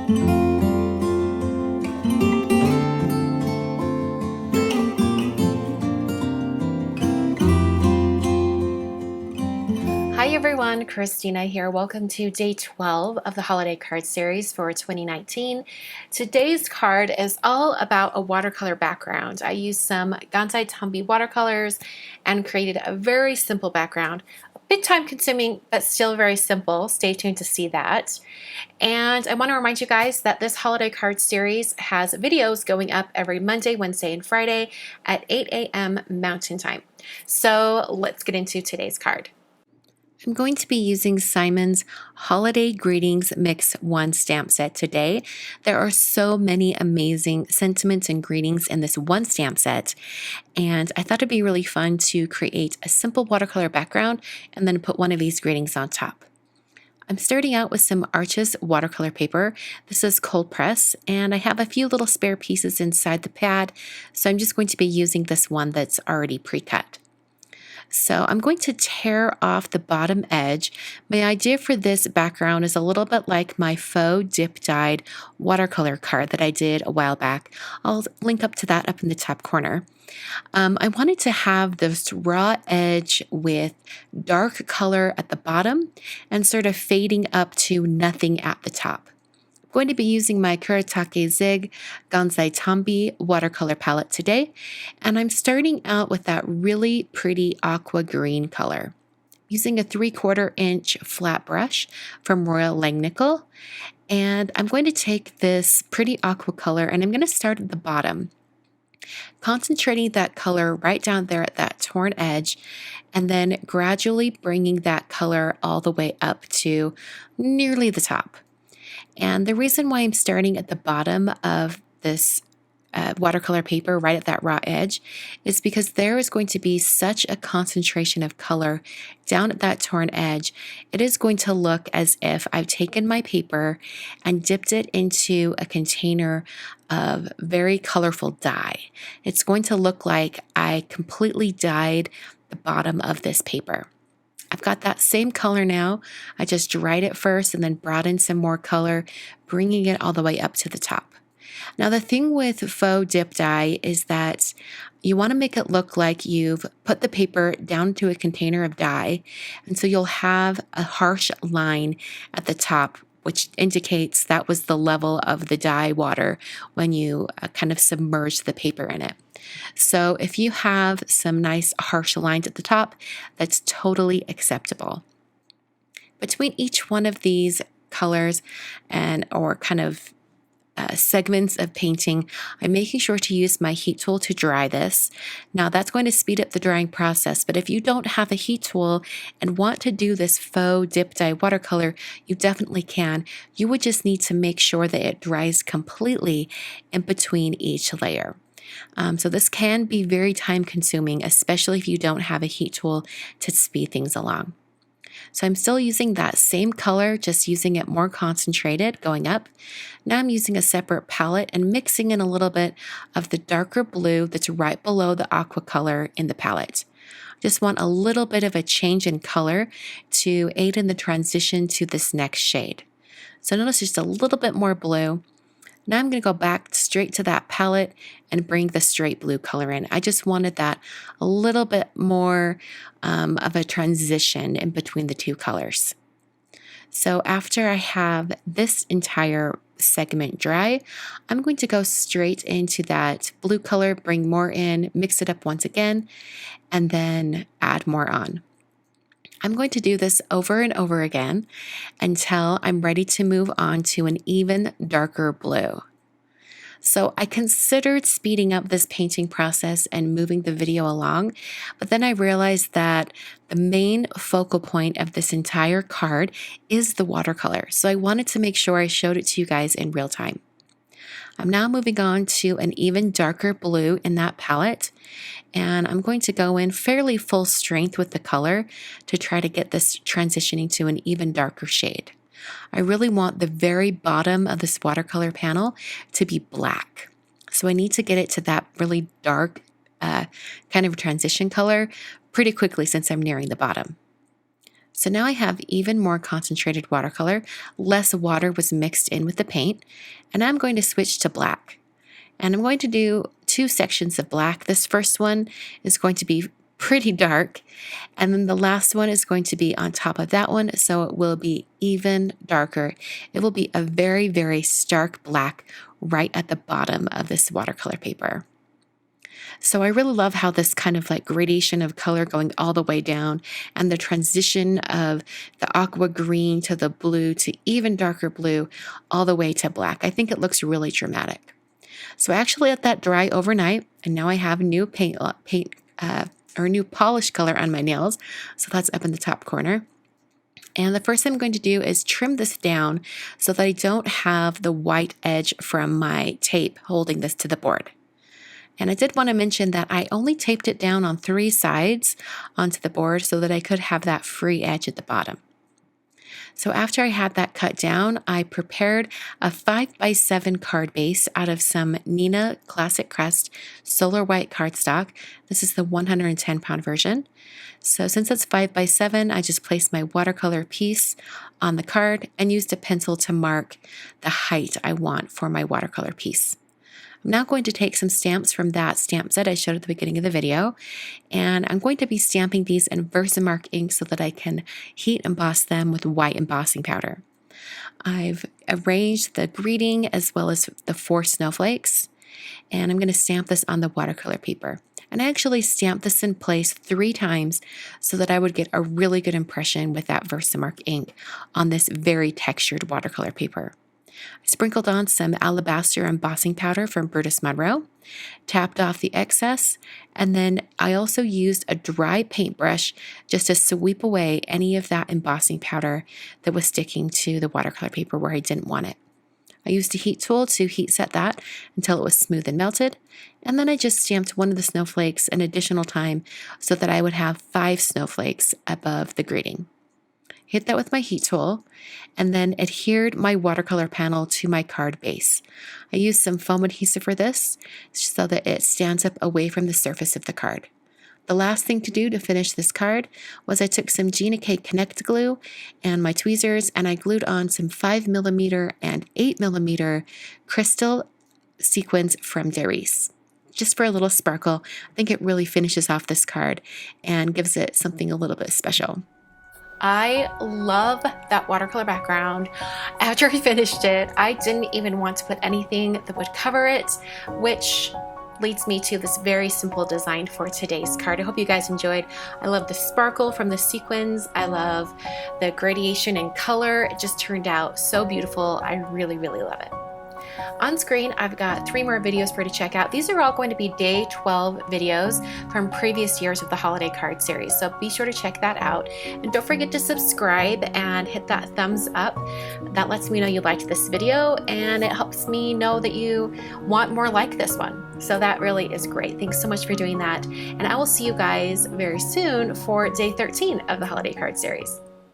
Hi everyone, Christina here. Welcome to day 12 of the holiday card series for 2019. Today's card is all about a watercolor background. I used some Gansai Tambi watercolors and created a very simple background. A bit time consuming, but still very simple. Stay tuned to see that. And I want to remind you guys that this holiday card series has videos going up every Monday, Wednesday, and Friday at 8 a.m. Mountain Time. So let's get into today's card. I'm going to be using Simon's Holiday Greetings Mix 1 stamp set today. There are so many amazing sentiments and greetings in this one stamp set, and I thought it'd be really fun to create a simple watercolor background and then put one of these greetings on top. I'm starting out with some Arches watercolor paper. This is cold press, and I have a few little spare pieces inside the pad, so I'm just going to be using this one that's already pre-cut. So I'm going to tear off the bottom edge. My idea for this background is a little bit like my faux dip dyed watercolor card that I did a while back. I'll link up to that up in the top corner. I wanted to have this raw edge with dark color at the bottom and sort of fading up to nothing at the top. Going to be using my Kuretake Zig Gansai Tambi watercolor palette today, and I'm starting out with that really pretty aqua green color. Using a 3/4 inch flat brush from Royal Langnickel, and I'm going to take this pretty aqua color and I'm going to start at the bottom, concentrating that color right down there at that torn edge, and then gradually bringing that color all the way up to nearly the top. And the reason why I'm starting at the bottom of this watercolor paper right at that raw edge is because there is going to be such a concentration of color down at that torn edge. It is going to look as if I've taken my paper and dipped it into a container of very colorful dye. It's going to look like I completely dyed the bottom of this paper. I've got that same color now. I just dried it first and then brought in some more color, bringing it all the way up to the top. Now, the thing with faux dip dye is that you want to make it look like you've put the paper down to a container of dye, and so you'll have a harsh line at the top, which indicates that was the level of the dye water when you kind of submerged the paper in it. So if you have some nice harsh lines at the top, that's totally acceptable. Between each one of these colors or kind of segments of painting, I'm making sure to use my heat tool to dry this. Now that's going to speed up the drying process, but if you don't have a heat tool and want to do this faux dip dye watercolor, you definitely can. You would just need to make sure that it dries completely in between each layer. So this can be very time consuming, especially if you don't have a heat tool to speed things along. So I'm still using that same color, just using it more concentrated going up. Now I'm using a separate palette and mixing in a little bit of the darker blue that's right below the aqua color in the palette. Just want a little bit of a change in color to aid in the transition to this next shade. So notice just a little bit more blue. Now I'm going to go back straight to that palette and bring the straight blue color in. I just wanted that a little bit more of a transition in between the two colors. So after I have this entire segment dry, I'm going to go straight into that blue color, bring more in, mix it up once again, and then add more on. I'm going to do this over and over again until I'm ready to move on to an even darker blue. So I considered speeding up this painting process and moving the video along, but then I realized that the main focal point of this entire card is the watercolor. So I wanted to make sure I showed it to you guys in real time. I'm now moving on to an even darker blue in that palette, and I'm going to go in fairly full strength with the color to try to get this transitioning to an even darker shade. I really want the very bottom of this watercolor panel to be black. So I need to get it to that really dark kind of transition color pretty quickly since I'm nearing the bottom. So now I have even more concentrated watercolor. Less water was mixed in with the paint, and I'm going to switch to black. And I'm going to do 2 sections of black. This first one is going to be pretty dark, and then the last one is going to be on top of that one, so it will be even darker. It will be a very, very stark black right at the bottom of this watercolor paper. So I really love how this kind of like gradation of color going all the way down, and the transition of the aqua green to the blue to even darker blue all the way to black. I think it looks really dramatic. So I actually let that dry overnight, and now I have new new polish color on my nails. So that's up in the top corner. And the first thing I'm going to do is trim this down so that I don't have the white edge from my tape holding this to the board. And I did want to mention that I only taped it down on 3 sides onto the board so that I could have that free edge at the bottom. So after I had that cut down, I prepared a 5x7 card base out of some Neenah Classic Crest Solar White cardstock. This is the 110-pound version. So since it's 5x7, I just placed my watercolor piece on the card and used a pencil to mark the height I want for my watercolor piece. I'm now going to take some stamps from that stamp set I showed at the beginning of the video, and I'm going to be stamping these in Versamark ink so that I can heat emboss them with white embossing powder. I've arranged the greeting as well as the 4 snowflakes, and I'm going to stamp this on the watercolor paper. And I actually stamped this in place 3 times so that I would get a really good impression with that Versamark ink on this very textured watercolor paper. I sprinkled on some alabaster embossing powder from Brutus Monroe, tapped off the excess, and then I also used a dry paintbrush just to sweep away any of that embossing powder that was sticking to the watercolor paper where I didn't want it. I used a heat tool to heat set that until it was smooth and melted, and then I just stamped one of the snowflakes an additional time so that I would have 5 snowflakes above the greeting. Hit that with my heat tool, and then adhered my watercolor panel to my card base. I used some foam adhesive for this so that it stands up away from the surface of the card. The last thing to do to finish this card was I took some Gina K Connect glue and my tweezers, and I glued on some 5mm and 8mm crystal sequins from Darice. Just for a little sparkle. I think it really finishes off this card and gives it something a little bit special. I love that watercolor background. After I finished it, I didn't even want to put anything that would cover it, which leads me to this very simple design for today's card. I hope you guys enjoyed. I love the sparkle from the sequins. I love the gradation and color. It just turned out so beautiful. I really, really love it. On screen, I've got 3 more videos for you to check out. These are all going to be day 12 videos from previous years of the holiday card series, so be sure to check that out. And don't forget to subscribe and hit that thumbs up. That lets me know you liked this video, and it helps me know that you want more like this one. So that really is great. Thanks so much for doing that, and I will see you guys very soon for day 13 of the holiday card series.